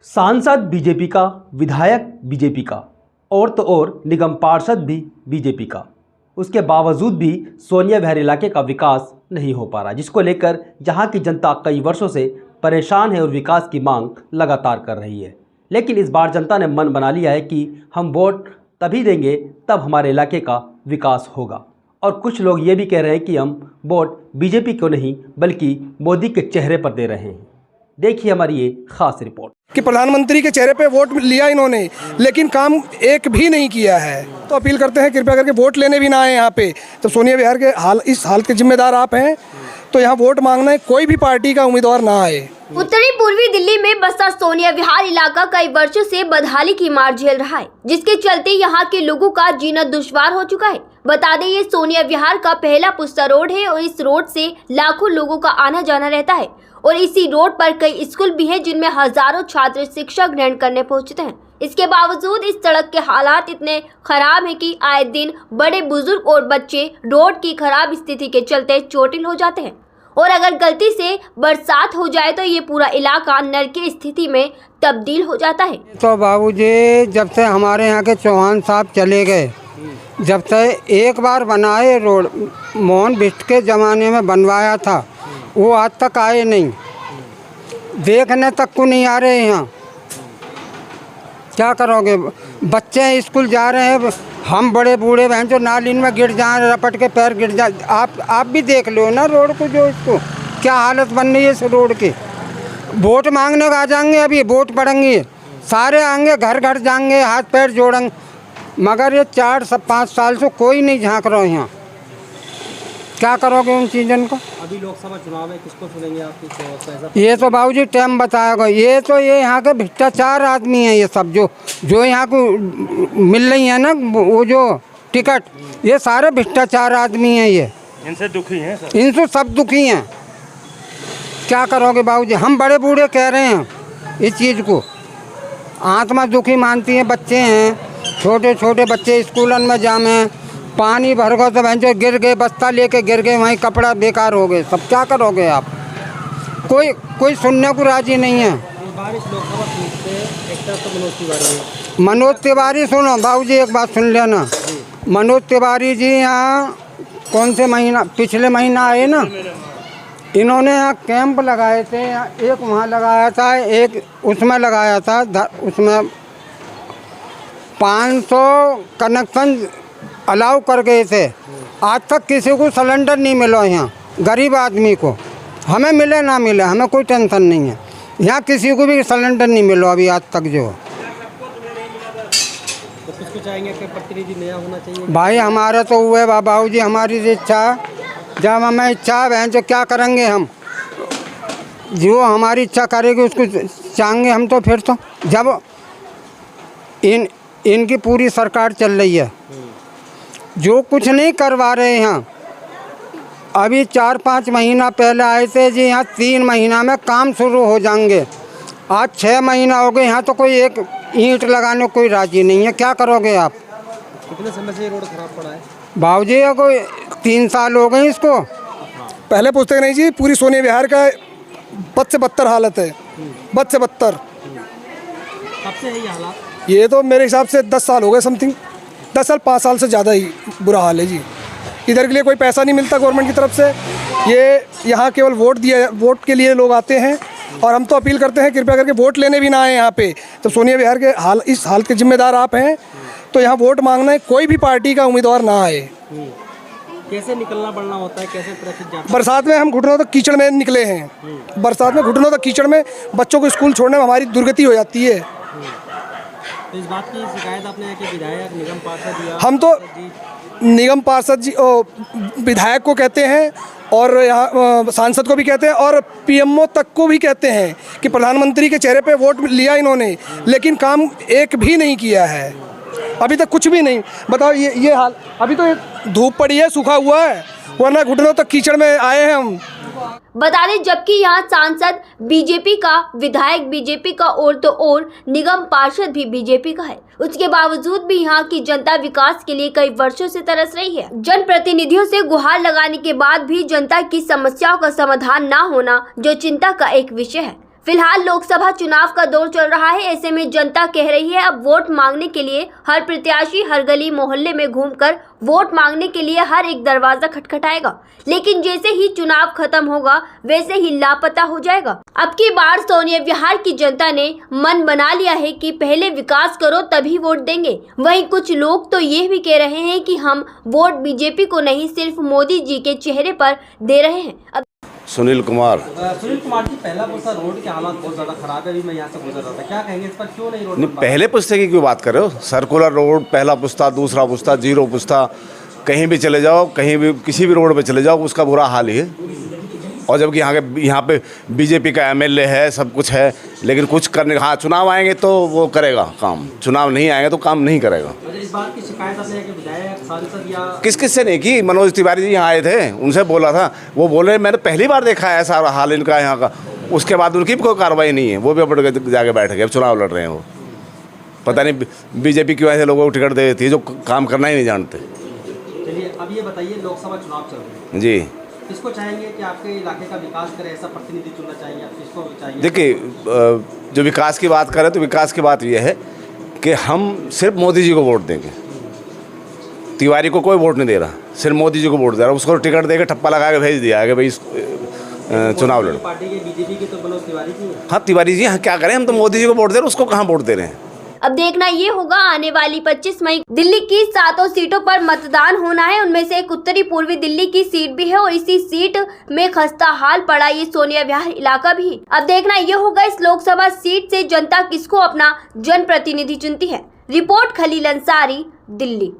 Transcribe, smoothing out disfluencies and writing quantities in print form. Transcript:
सांसद बीजेपी का, विधायक बीजेपी का और तो और निगम पार्षद भी बीजेपी का। उसके बावजूद भी सोनिया विहार इलाके का विकास नहीं हो पा रहा, जिसको लेकर यहाँ की जनता कई वर्षों से परेशान है और विकास की मांग लगातार कर रही है। लेकिन इस बार जनता ने मन बना लिया है कि हम वोट तभी देंगे तब हमारे इलाके का विकास होगा। और कुछ लोग ये भी कह रहे हैं कि हम वोट बीजेपी को नहीं बल्कि मोदी के चेहरे पर दे रहे हैं। देखिए हमारी ये खास रिपोर्ट कि प्रधानमंत्री के चेहरे पे वोट लिया इन्होंने, लेकिन काम एक भी नहीं किया है। तो अपील करते हैं कृपया करके वोट लेने भी ना आए यहाँ पे। तो सोनिया विहार के इस हाल के जिम्मेदार आप हैं, तो यहाँ वोट मांगना कोई भी पार्टी का उम्मीदवार ना आए। उत्तरी पूर्वी दिल्ली में बसता सोनिया विहार इलाका कई वर्षों से बदहाली की मार झेल रहा है, जिसके चलते यहाँ के लोगों का जीना दुश्वार हो चुका है। बता दें, ये सोनिया विहार का पहला पुस्ता रोड है और इस रोड से लाखों लोगों का आना जाना रहता है। और इसी रोड पर कई स्कूल भी हैं जिनमें हजारों छात्र शिक्षा ग्रहण करने पहुंचते हैं। इसके बावजूद इस सड़क के हालात इतने खराब हैं कि आए दिन बड़े बुजुर्ग और बच्चे रोड की खराब स्थिति के चलते चोटिल हो जाते हैं। और अगर गलती से बरसात हो जाए तो ये पूरा इलाका नरक की स्थिति में तब्दील हो जाता है। तो बाबूजी, जब से हमारे यहाँ के चौहान साहब चले गए, जब से एक बार बनाए रोड, मोहन बिष्ट के ज़माने में बनवाया था, वो आज तक आए नहीं, देखने तक को नहीं आ रहे यहाँ। क्या करोगे? बच्चे स्कूल जा रहे हैं, हम बड़े बूढ़े बहन जो नालीन में गिर जाए, रपट के पैर गिर जाए। आप भी देख लो ना रोड को, जो इसको क्या हालत बन रही है इस रोड की। वोट मांगने को आ जाएंगे, अभी वोट पड़ेंगे, सारे आएंगे, घर घर जाएंगे, हाथ पैर जोड़ेंगे, मगर ये 4-5 साल से कोई नहीं झांक रहा यहाँ। क्या करोगे उन चीज़ों को? अभी लोकसभा चुनाव है, किसको चुनेंगे आपकी? ये तो बाबूजी टाइम बताएगा। ये तो यहाँ के भ्रष्टाचार आदमी हैं, ये सब जो यहाँ को मिल रही है ना, वो जो टिकट, ये सारे भ्रष्टाचार आदमी हैं। ये इनसे दुखी हैं सर। इनसे सब दुखी हैं। क्या करोगे बाबूजी? हम बड़े बूढ़े कह रहे हैं इस चीज़ को, आत्मा दुखी मानती हैं। बच्चे हैं, छोटे छोटे बच्चे स्कूलन में जामे, पानी भर गए तो बहन जो गिर गए, बस्ता लेके गिर गए, वहीं कपड़ा बेकार हो गए सब। क्या करोगे आप? कोई सुनने को राजी नहीं है। मनोज तिवारी, सुनो बाबूजी, एक बात सुन लेना। मनोज तिवारी जी यहाँ कौन से महीना, पिछले महीना आए ना, इन्होंने यहाँ कैंप लगाए थे। एक वहाँ लगाया था, एक उसमें लगाया था, उसमें 500 कनेक्शन अलाउ कर गए थे। आज तक किसी को सिलेंडर नहीं मिला यहाँ, गरीब आदमी को। हमें मिले ना मिले, हमें कोई टेंशन नहीं है। यहाँ किसी को भी सिलेंडर नहीं मिला अभी आज तक। जो तो किसको चाहेंगे कि प्रतिनिधि नया होना चाहिए? भाई हमारा तो हुए बाबू जी, हमारी इच्छा, जब हमें इच्छा बहन जो क्या करेंगे हम, जो हमारी इच्छा करेगी उसको चाहेंगे हम। तो फिर तो जब इनकी पूरी सरकार चल रही है, जो कुछ नहीं करवा रहे हैं। अभी 4-5 महीना पहले आए थे जी, यहाँ 3 महीना में काम शुरू हो जाएंगे। आज 6 महीना हो गए, यहाँ तो कोई एक ईंट लगाने कोई राजी नहीं है। क्या करोगे आप? कितने समय से ये रोड खराब पड़ा है बाबूजी? कोई 3 साल हो गए इसको। पहले पूछते नहीं जी, पूरी सोनिया विहार का बद से बदतर हालत है, बद से बदतर। कब से है ये हालात? ये तो मेरे हिसाब से 10 साल हो गए, समथिंग 10 साल 5 साल से ज़्यादा ही बुरा हाल है जी। इधर के लिए कोई पैसा नहीं मिलता गवर्नमेंट की तरफ से। ये यहाँ केवल वोट के लिए लोग आते हैं। और हम तो अपील करते हैं कृपया करके वोट लेने भी ना आए यहाँ पे। तो सोनिया विहार के इस हाल के जिम्मेदार आप हैं, तो यहाँ वोट मांगना कोई भी पार्टी का उम्मीदवार ना आए। कैसे निकलना बढ़ना होता है, कैसे ट्रैफिक जाम? बरसात में हम घुटनों तक कीचड़ में निकले हैं। बरसात में घुटनों तक कीचड़ में बच्चों को स्कूल छोड़ने में हमारी दुर्गति हो जाती है। तो इस बात की शिकायत आपने कि विधायक, निगम पार्षद या हम तो निगम पार्षद जी, विधायक को कहते हैं और यहाँ सांसद को भी कहते हैं और पीएमओ तक को भी कहते हैं कि प्रधानमंत्री के चेहरे पे वोट लिया इन्होंने, लेकिन काम एक भी नहीं किया है अभी तक, कुछ भी नहीं। बताओ ये हाल, अभी तो धूप पड़ी है, सूखा हुआ है, वरना घुटनों तक कीचड़ में आए हैं हम। बता दें, जबकि यहाँ सांसद बीजेपी का, विधायक बीजेपी का और तो और निगम पार्षद भी बीजेपी का है, उसके बावजूद भी यहाँ की जनता विकास के लिए कई वर्षों से तरस रही है। जनप्रतिनिधियों से गुहार लगाने के बाद भी जनता की समस्याओं का समाधान न होना जो चिंता का एक विषय है। फिलहाल लोकसभा चुनाव का दौर चल रहा है। ऐसे में जनता कह रही है अब वोट मांगने के लिए हर प्रत्याशी हर गली मोहल्ले में घूमकर वोट मांगने के लिए हर एक दरवाजा खटखटाएगा, लेकिन जैसे ही चुनाव खत्म होगा वैसे ही लापता हो जाएगा। अब की बार सोनिया विहार की जनता ने मन बना लिया है कि पहले विकास करो तभी वोट देंगे। वहीं कुछ लोग तो ये भी कह रहे हैं कि हम वोट बीजेपी को नहीं सिर्फ मोदी जी के चेहरे पर दे रहे हैं। सुनील कुमार जी, पहला पुस्ता रोड के हालात बहुत ज़्यादा खराब है। अभी मैं यहाँ से गुजर रहा था, क्या कहेंगे इस पर, क्यों नहीं रोड नहीं, पहले पुस्ते की क्यों बात कर रहे हो? सर्कुलर रोड, पहला पुस्ता, दूसरा पुस्ता, जीरो पुस्ता, कहीं भी चले जाओ, कहीं भी किसी भी रोड पे चले जाओ उसका बुरा हाल ही है। और जबकि यहाँ पे बीजेपी का एमएलए है, सब कुछ है, लेकिन कुछ करने, हाँ चुनाव आएंगे तो वो करेगा काम, चुनाव नहीं आएंगे तो काम नहीं करेगा। इस बात की शिकायत आपने कि विधायक सांसद या किस से नहीं की? मनोज तिवारी जी यहाँ आए थे, उनसे बोला था, वो बोले मैंने पहली बार देखा है ऐसा हाल इनका यहाँ का। उसके बाद उनकी कोई कार्रवाई नहीं है, वो भी अपने जाके बैठ गए, अब चुनाव लड़ रहे हैं वो। पता नहीं बीजेपी क्यों ऐसे लोगों को टिकट दे देती है जो काम करना ही नहीं जानते। चलिए अब ये बताइए, लोकसभा चुनाव चल रहे हैं जी, किसको चाहेंगे कि आपके इलाके का विकास करे, ऐसा प्रतिनिधि चुनना चाहिए, आप किसको चाहिए? देखिए जो विकास की बात करें तो विकास की बात यह है कि हम सिर्फ मोदी जी को वोट देंगे। तिवारी को कोई वोट नहीं दे रहा, सिर्फ मोदी जी को वोट दे रहा। उसको टिकट दे के ठप्पा लगा के भेज दिया है कि भाई चुनाव लड़ो। पार्टी के बीजेपी के तो मनोज तिवारी जी हैं। हाँ तिवारी जी, हाँ क्या करें, हम तो मोदी जी को वोट दे रहे हैं, उसको कहाँ वोट दे रहे हैं। अब देखना ये होगा आने वाली 25 मई दिल्ली की 7 सीटों पर मतदान होना है। उनमें से एक उत्तरी पूर्वी दिल्ली की सीट भी है और इसी सीट में खस्ता हाल पड़ा ये सोनिया विहार इलाका भी। अब देखना ये होगा इस लोकसभा सीट से जनता किसको अपना जनप्रतिनिधि चुनती है। रिपोर्ट खलील अंसारी, दिल्ली।